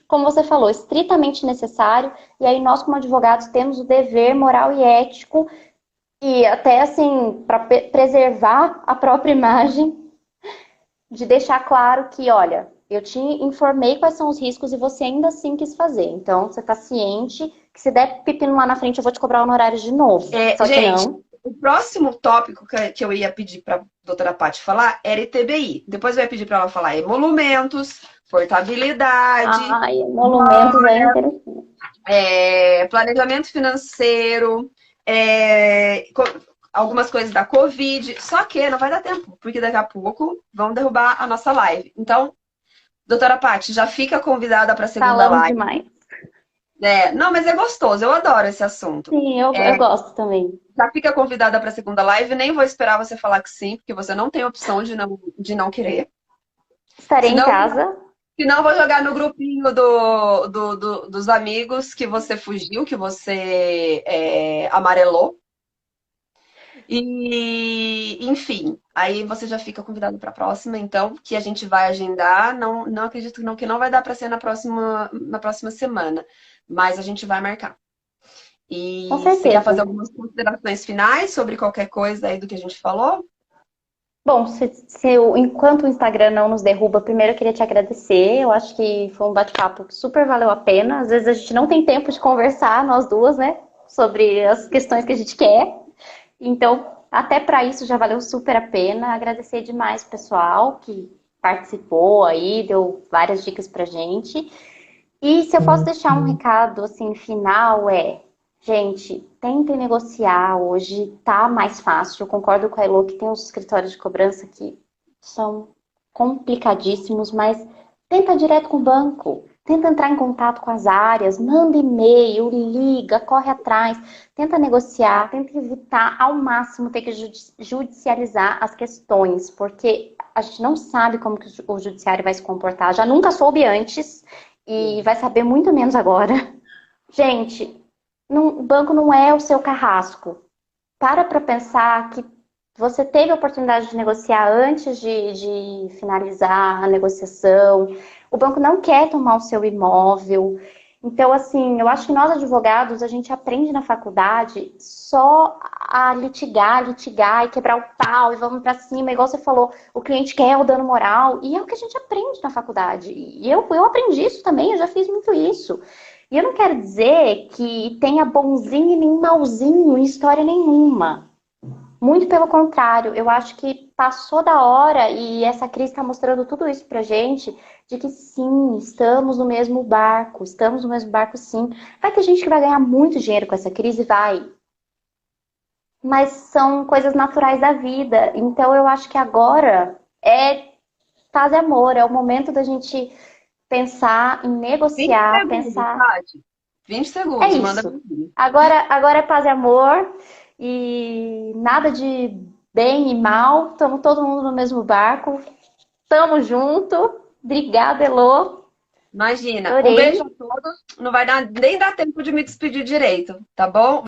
como você falou, estritamente necessário. E aí nós, como advogados, temos o dever moral e ético e até assim, para preservar a própria imagem, de deixar claro que, olha, eu te informei quais são os riscos e você ainda assim quis fazer. Então, você está ciente que se der pepino lá na frente, eu vou te cobrar honorários de novo. Só que Gente, não. o próximo tópico que eu ia pedir para a doutora Paty falar era ITBI. Depois eu ia pedir para ela falar emolumentos, portabilidade, Ai, emolumentos é interessante. planejamento financeiro, algumas coisas da Covid. Só que não vai dar tempo, porque daqui a pouco vão derrubar a nossa live. Então, doutora Paty, já fica convidada para a segunda Falamos live. demais. Não, mas é gostoso, eu adoro esse assunto. Sim, eu gosto também. Já fica convidada para a segunda live, nem vou esperar você falar que sim, porque você não tem opção de não querer. Estarei em Senão, casa. senão vou jogar no grupinho dos amigos que você fugiu, que você amarelou. E, enfim, aí você já fica convidado para a próxima, então, que a gente vai agendar. Não, não acredito que não vai dar para ser na próxima semana, mas a gente vai marcar. Com E você quer certeza. fazer algumas considerações finais sobre qualquer coisa aí do que a gente falou? Bom, enquanto o Instagram não nos derruba, primeiro eu queria te agradecer. Eu acho que foi um bate-papo que super valeu a pena. Às vezes a gente não tem tempo de conversar, nós duas, né? Sobre as questões que a gente quer. Então, até para isso já valeu super a pena. Agradecer demais o pessoal que participou aí, deu várias dicas pra gente. E se eu posso deixar um recado assim final gente, tentem negociar hoje, tá mais fácil. Eu concordo com a Elo que tem os escritórios de cobrança que são complicadíssimos, mas tenta direto com o banco. Tenta entrar em contato com as áreas, manda e-mail, liga, corre atrás, tenta negociar, tenta evitar ao máximo ter que judicializar as questões, porque a gente não sabe como que o judiciário vai se comportar. Já nunca soube antes e vai saber muito menos agora. Gente, o banco não é o seu carrasco. Para pensar que você teve a oportunidade de negociar antes de finalizar a negociação. O banco não quer tomar o seu imóvel. Então, assim, eu acho que nós advogados, a gente aprende na faculdade só a litigar, litigar e quebrar o pau e vamos para cima. Igual você falou, o cliente quer o dano moral. E é o que a gente aprende na faculdade. E eu aprendi isso também, eu já fiz muito isso. E eu não quero dizer que tenha bonzinho e nem malzinho em história nenhuma. Muito pelo contrário, eu acho que passou da hora e essa crise está mostrando tudo isso pra gente, de que sim, estamos no mesmo barco sim. Vai ter gente que vai ganhar muito dinheiro com essa crise, vai. Mas são coisas naturais da vida. Então eu acho que agora é paz e amor. É o momento da gente pensar em 20 negociar, segundos, pensar. Tati. 20 É segundos, manda isso. pra mim. Agora é paz e amor e nada de bem e mal. Estamos todo mundo no mesmo barco. Tamo junto. Obrigada, Elô. Imagina. Um beijo a Adorei. todos. Não vai dar, nem dar tempo de me despedir direito, tá bom?